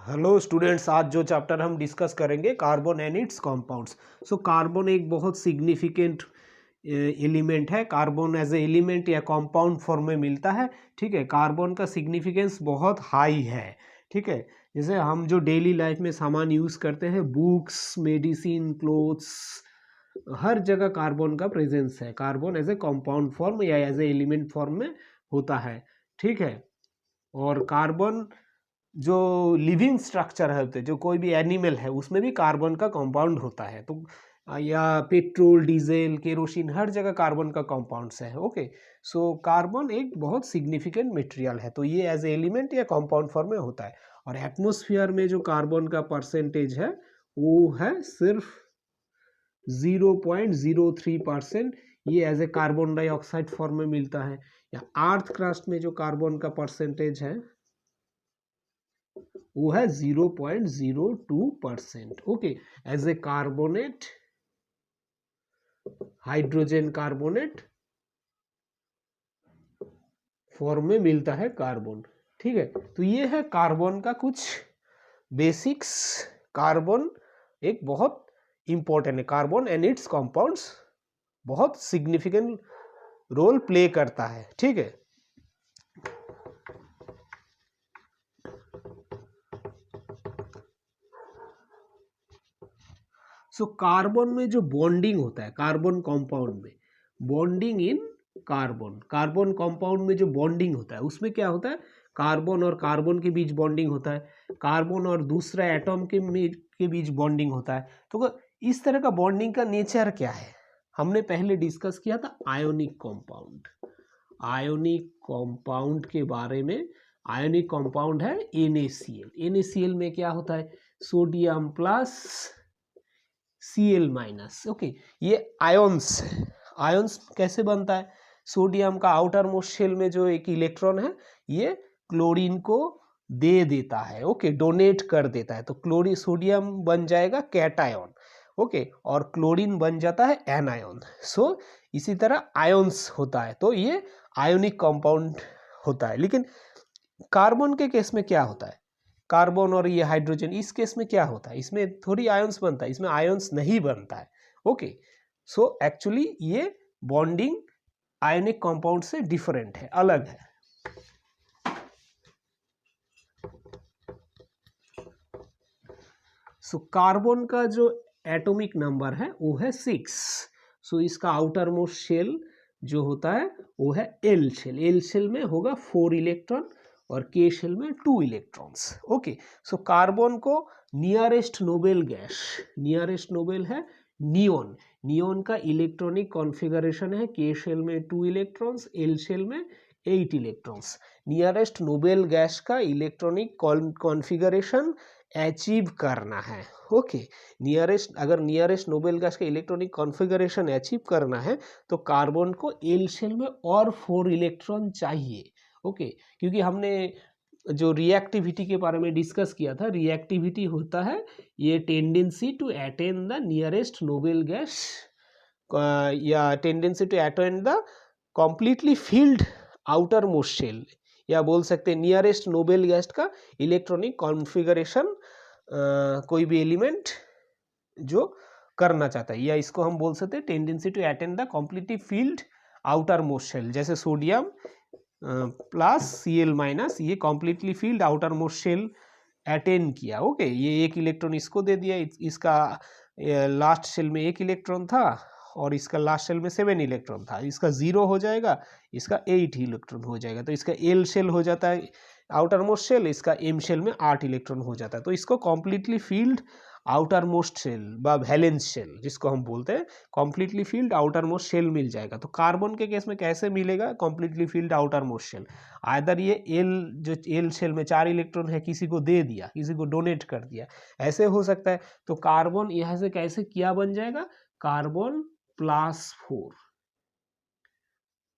Hello students, आज जो chapter हम डिस्कस करेंगे carbon and it's compounds. So carbon एक बहुत सिग्निफिकेंट एलिमेंट है। कार्बन एज ए एलिमेंट या कंपाउंड फॉर्म में मिलता है। ठीक है, कार्बन का सिग्निफिकेंस बहुत हाई है। ठीक है, जैसे हम जो डेली लाइफ में सामान यूज़ करते हैं, बुक्स, मेडिसिन, क्लोथ्स, हर जगह कार्बन का प्रेजेंस है। Carbon as a compound form या एज ए एलिमेंट फॉर्म में होता है। ठीक है, और कार्बन जो लिविंग स्ट्रक्चर है, जो कोई भी एनिमल है, उसमें भी कार्बन का कंपाउंड होता है। तो या पेट्रोल, डीजल, केरोसिन, हर जगह कार्बन का कंपाउंड्स है। ओके, सो कार्बन एक बहुत सिग्निफिकेंट मटेरियल है। तो ये एज ए एलिमेंट या कंपाउंड फॉर्म में होता है। और एटमॉस्फेयर में जो कार्बन का परसेंटेज है वो है सिर्फ 0.03%। ये as a carbon dioxide form में मिलता है। या अर्थ क्रस्ट में जो कार्बन का परसेंटेज है वो है 0.02%। Okay, as a carbonate, hydrogen carbonate form में मिलता है कार्बन। ठीक है, तो ये है कार्बन का कुछ बेसिक्स। कार्बन एक बहुत इंपॉर्टेंट है। कार्बन एंड इट्स कंपाउंड्स बहुत सिग्निफिकेंट रोल प्ले करता है। ठीक है, सो कार्बन में जो बॉन्डिंग होता है, कार्बन कंपाउंड में bonding in carbon, carbon compound में जो बॉन्डिंग होता है उसमें क्या होता है, कार्बन और कार्बन के बीच बॉन्डिंग होता है, कार्बन और दूसरा एटम के बीच बॉन्डिंग होता है। तो इस तरह का बॉन्डिंग का नेचर क्या है, हमने पहले डिस्कस किया था आयोनिक कंपाउंड। आयोनिक कंपाउंड के बारे में, आयोनिक कंपाउंड है NaCl। NaCl में क्या होता है, सोडियम प्लस Cl-। ओके, ये आयंस है। आयंस कैसे बनता है, सोडियम का आउटर मोस्ट शेल में जो एक इलेक्ट्रॉन है ये क्लोरीन को दे देता है। ओके, डोनेट कर देता है, तो क्लोरीन, सोडियम बन जाएगा कैटायन। ओके, और क्लोरीन बन जाता है एनायन। सो इसी तरह आयंस होता है, तो ये आयोनिक कंपाउंड होता है। लेकिन कार्बन के केस में क्या होता है, कार्बन और ये हाइड्रोजन, इस केस में क्या होता है, इसमें थोड़ी आयंस बनता है, इसमें आयंस नहीं बनता है। ओके, सो एक्चुअली ये बॉन्डिंग आयनिक कंपाउंड से डिफरेंट है, अलग है। सो कार्बन का जो एटॉमिक नंबर है वो है 6। सो इसका आउटर मोस्ट शेल जो होता है वो है एल शेल। एल शेल में होगा 4 इलेक्ट्रॉन और के शेल में 2 इलेक्ट्रॉन्स। ओके, सो कार्बन को nearest noble gas, nearest Nobel है नियोन। नियोन का इलेक्ट्रॉनिक कॉन्फ़िगरेशन है के शेल में 2 इलेक्ट्रॉन्स, एल शेल में 8 इलेक्ट्रॉन्स। नियरेस्ट नोबेल गैस का इलेक्ट्रॉनिक कॉन्फ़िगरेशन अचीव करना है। ओके, नियरेस्ट, अगर नियरेस्ट नोबेल गैस का इलेक्ट्रॉनिक कॉन्फ़िगरेशन अचीव करना है तो कार्बन को एल शेल में और 4 इलेक्ट्रॉन चाहिए। ओके, क्योंकि हमने जो रिएक्टिविटी के बारे में डिस्कस किया था, रिएक्टिविटी होता है ये tendency to attain the nearest noble gas या tendency to attain the completely filled outermost shell, या बोल सकते हैं नियरेस्ट नोबेल गैस का इलेक्ट्रॉनिक कॉन्फ़िगरेशन कोई भी एलिमेंट जो करना चाहता है, या इसको हम बोल सकते हैं tendency to attain the completely filled outermost shell. जैसे सोडियम प्लस Cl-, ये completely filled outermost shell attain किया। ओके, ये एक इलेक्ट्रॉन इसको दे दिया, इसका लास्ट शेल में 1 इलेक्ट्रॉन था और इसका लास्ट शेल में 7 इलेक्ट्रॉन था। इसका 0 हो जाएगा, इसका 8 इलेक्ट्रॉन हो जाएगा, तो इसका एल शेल हो जाता है आउटर मोस्ट शेल, इसका एम शेल में 8 इलेक्ट्रॉन हो जाता है। तो इसको completely filled outermost shell व वैलेंस शेल जिसको हम बोलते हैं, completely filled outermost shell मिल जाएगा। तो कार्बन के केस में कैसे मिलेगा completely filled outermost shell, either ये एल, जो एल शेल में 4 इलेक्ट्रॉन है किसी को दे दिया, किसी को डोनेट कर दिया, ऐसे हो सकता है। तो कार्बन यहाँ से कैसे क्या बन जाएगा, कार्बन +4।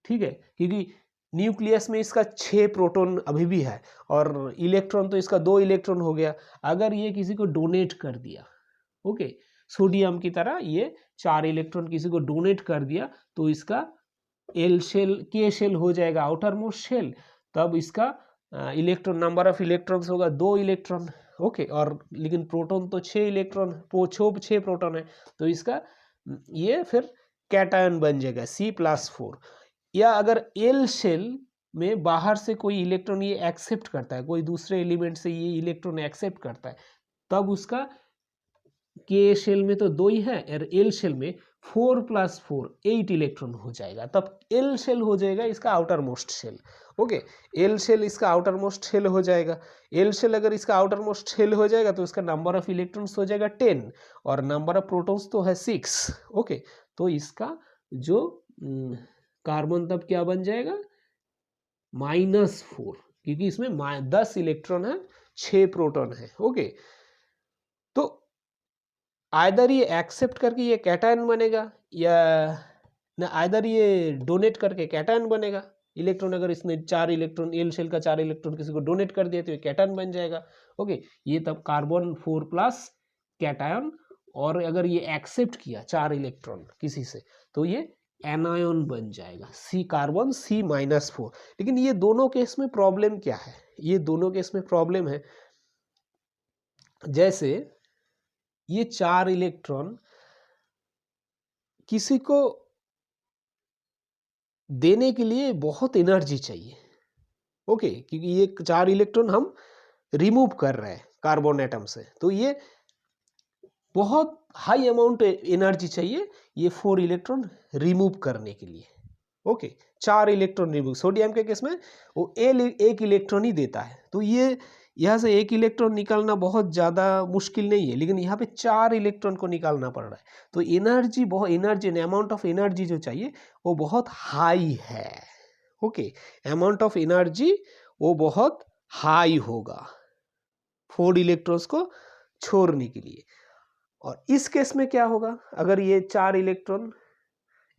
ठीक है, क्योंकि न्यूक्लियस में इसका 6 प्रोटॉन अभी भी है और इलेक्ट्रॉन तो इसका 2 इलेक्ट्रॉन हो गया। अगर ये किसी को डोनेट कर दिया, ओके, सोडियम की तरह ये 4 इलेक्ट्रॉन किसी को डोनेट कर दिया, तो इसका एल शेल, के शेल हो जाएगा आउटर मोस्ट शेल, तब इसका इलेक्ट्रॉन, नंबर ऑफ इलेक्ट्रॉन्स होगा 2 इलेक्ट्रॉन। ओके, और लेकिन प्रोटॉन तो 6 इलेक्ट्रॉन, 6 प्रोटॉन है, तो इसका ये फिर कैटायन बन जाएगा C+4। या अगर एल शेल में बाहर से कोई इलेक्ट्रॉन ये एक्सेप्ट करता है, कोई दूसरे एलिमेंट से ये इलेक्ट्रॉन एक्सेप्ट करता है, तब उसका के शेल में तो 2 ही है और एल शेल में 4 + 4 8 इलेक्ट्रॉन हो जाएगा, तब एल शेल हो जाएगा इसका outermost shell. Okay, L shell इसका आउटर मोस्ट शेल हो जाएगा। एल शेल अगर इसका आउटर मोस्ट शेल हो जाएगा तो इसका नंबर ऑफ इलेक्ट्रॉन्स हो जाएगा 10 और नंबर ऑफ प्रोटॉन्स तो है 6। ओके, तो इसका जो कार्बन तब क्या बन जाएगा, -4, क्योंकि इसमें 10 इलेक्ट्रॉन है, 6 प्रोटॉन है। ओके, तो आइदर ये एक्सेप्ट करके ये कैटायन बनेगा या ना, आइदर ये डोनेट करके कैटायन बनेगा। इलेक्ट्रॉन अगर इसने 4 इलेक्ट्रॉन, एल शेल का 4 इलेक्ट्रॉन किसी को डोनेट कर दिया तो ये कैटायन बन जाएगा। ओके, ये तब कार्बन 4+ कैटायन, और अगर ये एक्सेप्ट किया 4 इलेक्ट्रॉन किसी से तो ये एनायन बन जाएगा, कार्बन C-4। लेकिन ये दोनों केस में प्रॉब्लम क्या है, ये दोनों केस में प्रॉब्लम है, जैसे ये 4 इलेक्ट्रॉन किसी को देने के लिए बहुत एनर्जी चाहिए। ओके, क्योंकि ये 4 इलेक्ट्रॉन हम रिमूव कर रहे हैं कार्बन एटम से, तो ये बहुत हाई अमाउंट एनर्जी चाहिए ये 4 इलेक्ट्रॉन रिमूव करने के लिए। ओके, 4 इलेक्ट्रॉन रिमूव, सोडियम के केस में वो एक इलेक्ट्रॉन ही देता है, तो ये यहाँ से एक इलेक्ट्रॉन निकालना बहुत ज़्यादा मुश्किल नहीं है, लेकिन यहाँ पे 4 इलेक्ट्रॉन को निकालना पड़ रहा है, तो एनर्जी बहुत, एनर्जी अमाउंट ऑफ एनर्जी जो चाहिए वो बहुत हाई है। ओके, अमाउंट ऑफ एनर्जी वो बहुत हाई होगा 4 इलेक्ट्रॉन्स को छोड़ने के लिए। और इस केस में क्या होगा, अगर ये 4 इलेक्ट्रॉन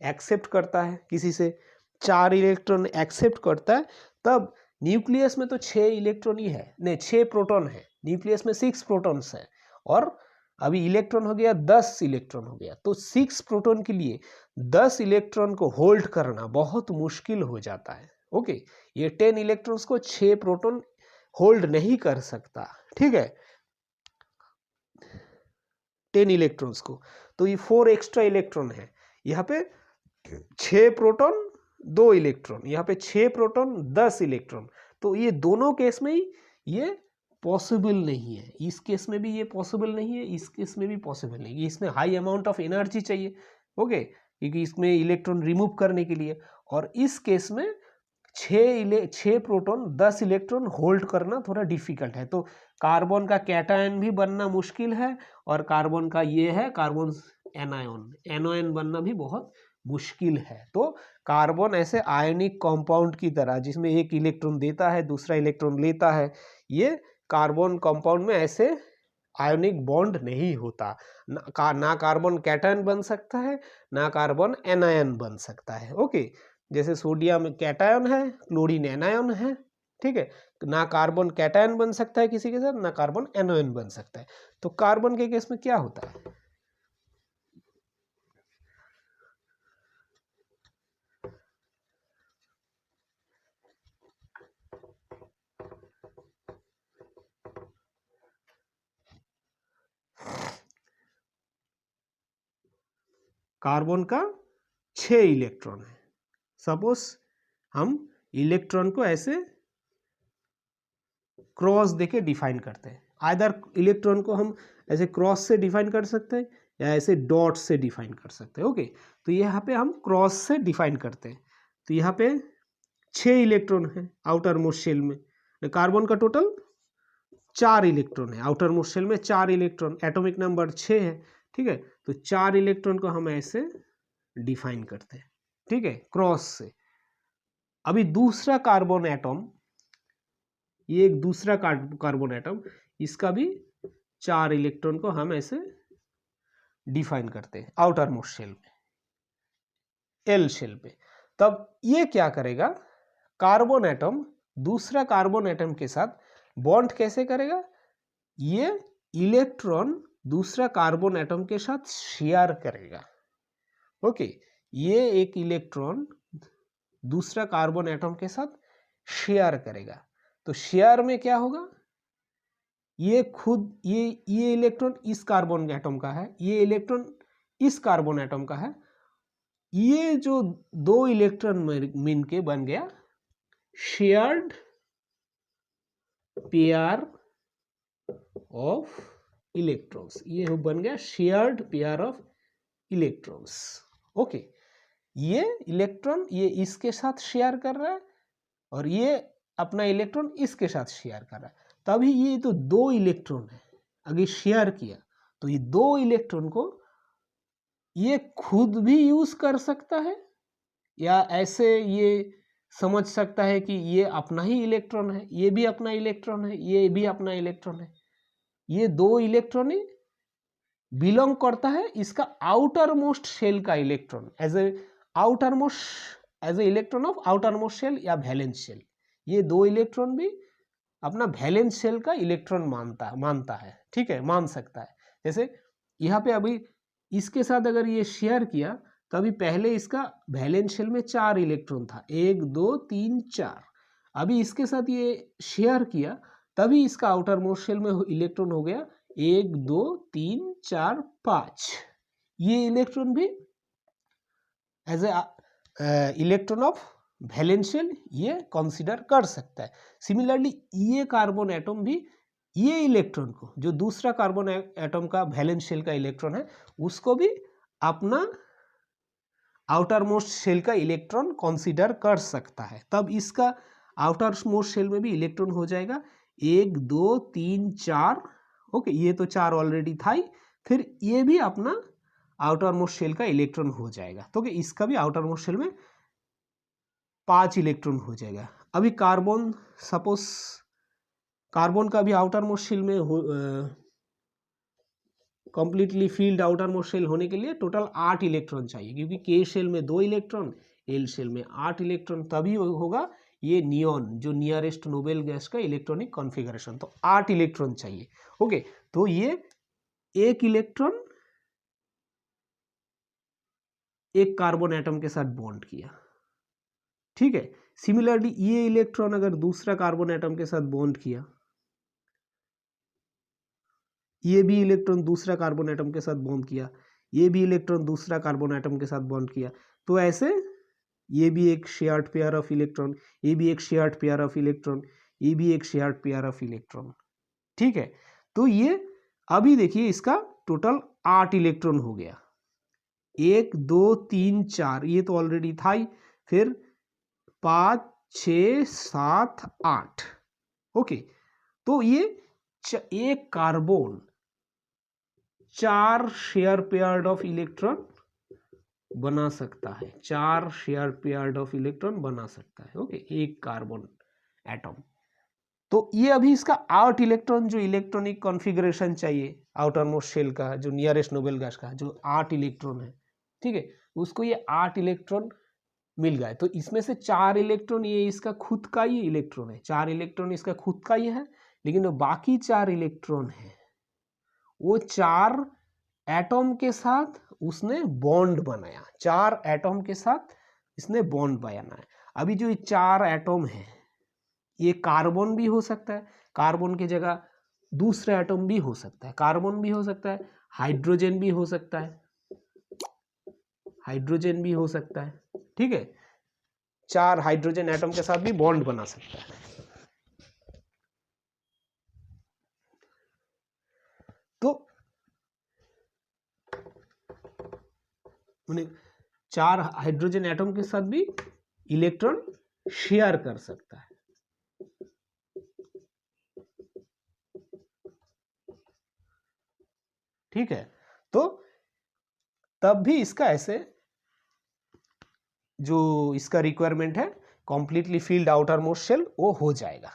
एक्सेप्ट करता है किसी से, 4 इलेक्ट्रॉन एक्सेप्ट करता है, तब न्यूक्लियस में तो 6 इलेक्ट्रॉन ही है, नहीं 6 प्रोटॉन है, न्यूक्लियस में 6 प्रोटॉन्स है, और अभी इलेक्ट्रॉन हो गया 10 इलेक्ट्रॉन हो गया, तो 6 प्रोटॉन के लिए 10 इलेक्ट्रॉन को होल्ड करना बहुत मुश्किल हो जाता है। ओके, ये 10 इलेक्ट्रॉन्स को 6 प्रोटॉन होल्ड नहीं कर सकता, ठीक है, 10 इलेक्ट्रॉन्स को, तो ये 4 एक्स्ट्रा इलेक्ट्रॉन है, यहाँ पे 6 प्रोटॉन 2 इलेक्ट्रॉन, यहाँ पे 6 प्रोटॉन 10 इलेक्ट्रॉन, तो ये दोनों केस में ही ये पॉसिबल नहीं है, इस केस में भी ये पॉसिबल नहीं है, इस केस में भी पॉसिबल नहीं है, इसमें हाई अमाउंट ऑफ एनर्जी चाहिए। ओके, क्योंकि इसमें इलेक्ट्रॉन रिमूव करने के लिए, और इस केस में 6 प्रोटॉन 10 इलेक्ट्रॉन होल्ड करना थोड़ा डिफिकल्ट है, तो कार्बन का कैटायन भी बनना मुश्किल है, और कार्बन का ये है कार्बन एनायन बनना भी बहुत मुश्किल है। तो कार्बन ऐसे आयनिक कंपाउंड की तरह, जिसमें एक इलेक्ट्रॉन देता है दूसरा इलेक्ट्रॉन लेता है, ये कार्बन कंपाउंड में ऐसे आयनिक बॉन्ड नहीं होता, ना कार्बन कैटायन बन सकता है ना कार्बन एनायन बन सकता है। ओके, जैसे सोडियम कैटायन है, क्लोरीन एनायन है, ठीक है, ना कार्बन कैटायन बन सकता है किसी के साथ, ना कार्बन एनायन बन सकता है। तो कार्बन के केस में क्या होता है, कार्बन का 6 इलेक्ट्रॉन है, सपोज हम इलेक्ट्रॉन को ऐसे क्रॉस देके डिफाइन करते हैं, आइदर इलेक्ट्रॉन को हम ऐसे क्रॉस से डिफाइन कर सकते हैं या ऐसे डॉट से डिफाइन कर सकते हैं। ओके, तो यहाँ पे हम क्रॉस से डिफाइन करते हैं, तो यहाँ पे 6 इलेक्ट्रॉन है आउटर मोस्ट शेल में, कार्बन का टोटल 4 इलेक्ट्रॉन है, आउटर मोस्ट शेल में 4 इलेक्ट्रॉन, एटॉमिक नंबर 6 है, ठीक है, तो 4 इलेक्ट्रॉन को हम ऐसे डिफाइन करते हैं, ठीक है, क्रॉस से। अभी दूसरा कार्बन एटम, ये एक दूसरा कार्बन एटम, इसका भी 4 इलेक्ट्रॉन को हम ऐसे डिफाइन करते हैं आउटर मोस्ट शेल में, एल शेल पे। तब ये क्या करेगा, कार्बन एटम दूसरा कार्बन एटम के साथ बॉन्ड कैसे करेगा, ये इलेक्ट्रॉन दूसरा कार्बन एटम के साथ शेयर करेगा। ओके, ये एक इलेक्ट्रॉन दूसरा कार्बन एटम के साथ शेयर करेगा, तो शेयर में क्या होगा, ये खुद ये इलेक्ट्रॉन इस कार्बन एटम का है, ये इलेक्ट्रॉन इस कार्बन एटम का है, ये जो दो इलेक्ट्रॉन मिल के बन गया शेयर्ड पेयर ऑफ इलेक्ट्रॉन्स, ये बन गया shared pair of electrons. Okay, ये इलेक्ट्रॉन ये इसके साथ शेयर कर रहा है और ये अपना इलेक्ट्रॉन इसके साथ शेयर कर रहा है, तभी ये तो दो इलेक्ट्रॉन है, अगर शेयर किया तो ये दो इलेक्ट्रॉन को ये खुद भी यूज कर सकता है, या ऐसे ये समझ सकता है कि ये अपना ही इलेक्ट्रॉन है, ये भी अपना इलेक्ट्रॉन है, ये भी अपना इलेक्ट्रॉन है। ये दो इलेक्ट्रॉन ही बिलोंग करता है इसका आउटर मोस्ट शेल का electron, as a outermost as a electron of outermost shell या वैलेंस शेल। ये दो इलेक्ट्रॉन भी अपना वैलेंस शेल का इलेक्ट्रॉन मानता है, ठीक है, मान सकता है। जैसे यहाँ पे अभी इसके साथ अगर ये शेयर किया तो अभी पहले इसका वैलेंस शेल में 4 इलेक्ट्रॉन था, 1 2 3 4। अभी इसके साथ ये शेयर किया तभी इसका आउटर मोस्ट शेल में इलेक्ट्रॉन हो गया 1 2 3 4 5। ये इलेक्ट्रॉन भी as a electron of valence shell ये कंसीडर कर सकता है। सिमिलरली ये कार्बन एटम भी ये इलेक्ट्रॉन को, जो दूसरा कार्बन एटम का वैलेंस शेल का इलेक्ट्रॉन है, उसको भी अपना आउटर मोस्ट शेल का इलेक्ट्रॉन कंसीडर कर सकता है। तब इसका आउटर मोस्ट शेल में भी इलेक्ट्रॉन हो जाएगा 1 2 3 4। ओके, ये तो 4 ऑलरेडी था ही, फिर ये भी अपना आउटर मोस्ट शेल का इलेक्ट्रॉन हो जाएगा, तो इसका भी आउटर मोस्ट शेल में 5 इलेक्ट्रॉन हो जाएगा। अभी कार्बन, सपोज कार्बन का भी आउटर मोस्ट शेल में completely filled outermost shell होने के लिए टोटल 8 इलेक्ट्रॉन चाहिए, क्योंकि के शेल में 2 इलेक्ट्रॉन, एल शेल में 8 इलेक्ट्रॉन, तभी होगा ये नियॉन जो नियरेस्ट नोबेल गैस का इलेक्ट्रॉनिक कॉन्फ़िगरेशन। तो 8 इलेक्ट्रॉन चाहिए। ओके, तो ये एक इलेक्ट्रॉन एक कार्बन एटम के साथ बॉन्ड किया, ठीक है। सिमिलरली ये इलेक्ट्रॉन अगर दूसरा कार्बन एटम के साथ बॉन्ड किया, ये भी इलेक्ट्रॉन दूसरा कार्बन एटम के साथ बॉन्ड किया, ये भी इलेक्ट्रॉन दूसरा कार्बन एटम के साथ बॉन्ड किया, तो ऐसे ये भी एक शेयर्ड पेयर ऑफ इलेक्ट्रॉन, ये भी एक शेयर्ड पेयर ऑफ इलेक्ट्रॉन, ये भी एक शेयर्ड पेयर ऑफ इलेक्ट्रॉन, ठीक है। तो ये अभी देखिए इसका टोटल 8 इलेक्ट्रॉन हो गया, 1 2 3 4, ये तो ऑलरेडी था ही, फिर 5 6 7 8। ओके, तो ये एक carbon 4 share paired of electron बना सकता है, 4 शेयर पेयर्ड ऑफ इलेक्ट्रॉन बना सकता है। ओके, एक कार्बन एटम। तो ये अभी इसका 8 इलेक्ट्रॉन जो इलेक्ट्रॉनिक कॉन्फ़िगरेशन चाहिए आउटर मोस्ट शेल का, जो नियरेस्ट नोबेल गैस का जो 8 इलेक्ट्रॉन है, ठीक है, उसको ये 8 इलेक्ट्रॉन मिल गए। तो इसमें से 4 इलेक्ट्रॉन ये इसका खुद का ही इलेक्ट्रॉन है, 4 इलेक्ट्रॉन इसका खुद का ही है, लेकिन जो बाकी 4 इलेक्ट्रॉन है वो 4 एटम के साथ उसने बॉन्ड बनाया, 4 एटम के साथ इसने बॉन्ड बनाया। अभी जो ये 4 एटम है, ये कार्बन भी हो सकता है, कार्बन की जगह दूसरा एटम भी हो सकता है, कार्बन भी हो सकता है, हाइड्रोजन भी हो सकता है, हाइड्रोजन भी हो सकता है, ठीक है। 4 हाइड्रोजन एटम के साथ भी बॉन्ड बना सकता है। तो उन्हें 4 हाइड्रोजन एटम के साथ भी इलेक्ट्रॉन शेयर कर सकता है, ठीक है। तो तब भी इसका ऐसे जो इसका रिक्वायरमेंट है completely filled outermost shell वो हो जाएगा,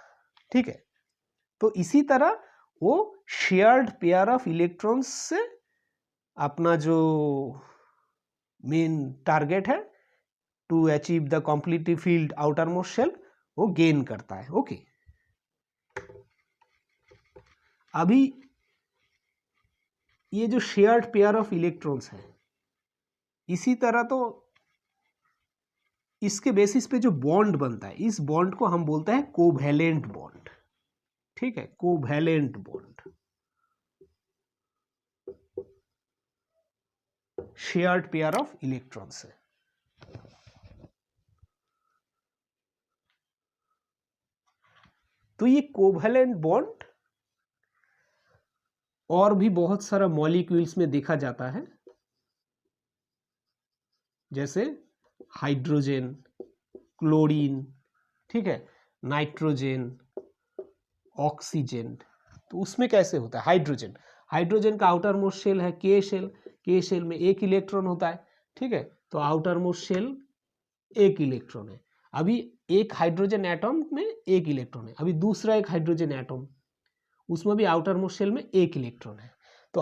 ठीक है। तो इसी तरह वो शेयर्ड पेयर ऑफ इलेक्ट्रॉन्स से अपना जो मेन टारगेट है to achieve the completely filled outermost shell वो गेन करता है। ओके, अभी ये जो शेयर्ड पेयर ऑफ इलेक्ट्रॉन्स है, इसी तरह तो इसके बेसिस पे जो बॉन्ड बनता है, इस बॉन्ड को हम बोलते हैं कोवैलेंट बॉन्ड, ठीक है, covalent bond, shared pair of electrons है। तो ये कोवैलेंट बॉन्ड और भी बहुत सारा मॉलिक्यूल्स में देखा जाता है, जैसे हाइड्रोजन, क्लोरीन, ठीक है, नाइट्रोजन, ऑक्सीजन। तो उसमें कैसे होता है? हाइड्रोजन, हाइड्रोजन का आउटर मोस्ट शेल है के शेल, के शेल में एक इलेक्ट्रॉन होता है, ठीक है, तो आउटर मोस्ट शेल एक इलेक्ट्रॉन है। अभी एक हाइड्रोजन एटम में एक इलेक्ट्रॉन है, अभी दूसरा एक हाइड्रोजन एटम, उसमें भी आउटर मोस्ट शेल में एक इलेक्ट्रॉन है। तो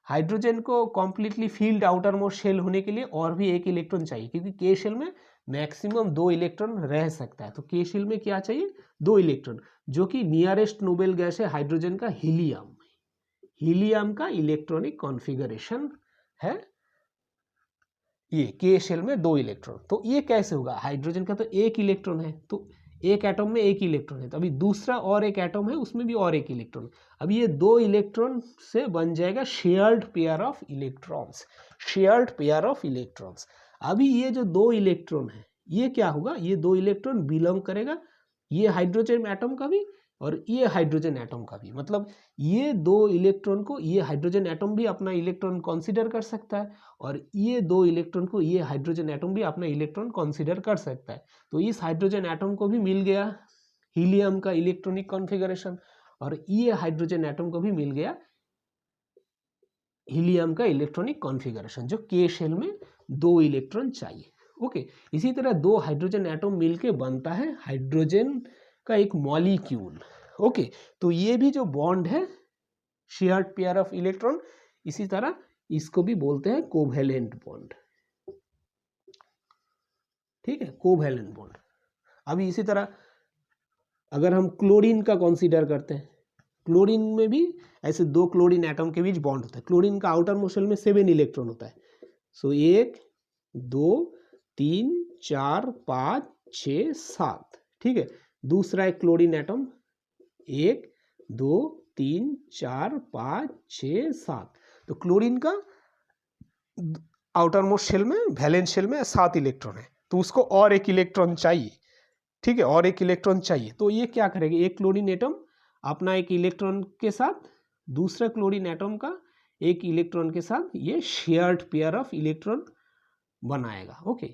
हाइड्रोजन को completely filled outermost shell होने के लिए और भी एक इलेक्ट्रॉन चाहिए, क्योंकि के शेल में मैक्सिमम 2 इलेक्ट्रॉन रह सकता है। तो के शेल में क्या चाहिए? 2 इलेक्ट्रॉन, जो कि नियरेस्ट नोबेल गैस है हाइड्रोजन का हीलियम। हीलियम का इलेक्ट्रॉनिक कॉन्फ़िगरेशन है ये, के शेल में 2 इलेक्ट्रॉन। तो ये कैसे होगा? हाइड्रोजन का तो एक इलेक्ट्रॉन है, तो एक एटम में एक इलेक्ट्रॉन है, तो अभी दूसरा और एक एटम है, उसमें भी और एक इलेक्ट्रॉन। अब ये 2 इलेक्ट्रॉन से बन जाएगा shared pair of electrons, shared pair of electrons. अभी ये जो 2 इलेक्ट्रॉन है, ये क्या होगा? ये 2 इलेक्ट्रॉन बिलोंग करेगा ये हाइड्रोजन एटम का भी और ये हाइड्रोजन एटम का भी। मतलब ये 2 इलेक्ट्रॉन को ये हाइड्रोजन एटम भी अपना इलेक्ट्रॉन कंसीडर कर सकता है, और ये 2 इलेक्ट्रॉन को ये हाइड्रोजन एटम भी अपना इलेक्ट्रॉन कंसीडर कर सकता है। तो इस हाइड्रोजन एटम को भी मिल गया हीलियम का इलेक्ट्रॉनिक कॉन्फ़िगरेशन, और ये हाइड्रोजन एटम को भी मिल गया हीलियम का इलेक्ट्रॉनिक कॉन्फ़िगरेशन, जो के शेल में 2 इलेक्ट्रॉन चाहिए। ओके, इसी तरह 2 हाइड्रोजन एटम मिलके बनता है हाइड्रोजन का एक मॉलिक्यूल। ओके, तो ये भी जो बॉन्ड है शेयर्ड पेयर ऑफ इलेक्ट्रॉन, इसी तरह इसको भी बोलते हैं कोवैलेंट बॉन्ड, ठीक है, कोवैलेंट बॉन्ड। अभी इसी तरह अगर हम क्लोरीन का कंसीडर करते हैं, क्लोरीन में भी ऐसे 2 क्लोरीन एटम के बीच बॉन्ड होता है। क्लोरीन का आउटर मोस्ट शेल में 7 इलेक्ट्रॉन होता है। सो 1 2 3 4 5 6 7, ठीक है। दूसरा एक क्लोरीन एटम 1 2 3 4 5 6 7। तो क्लोरीन का आउटर मोस्ट शेल में, वैलेंस शेल में 7 इलेक्ट्रॉन है, तो उसको और एक इलेक्ट्रॉन चाहिए, ठीक है, और एक इलेक्ट्रॉन चाहिए। तो ये क्या करेगा? एक क्लोरीन एटम अपना एक इलेक्ट्रॉन के साथ दूसरा क्लोरीन एटम का एक इलेक्ट्रॉन के साथ ये शेयर्ड पेयर ऑफ इलेक्ट्रॉन बनाएगा। ओके,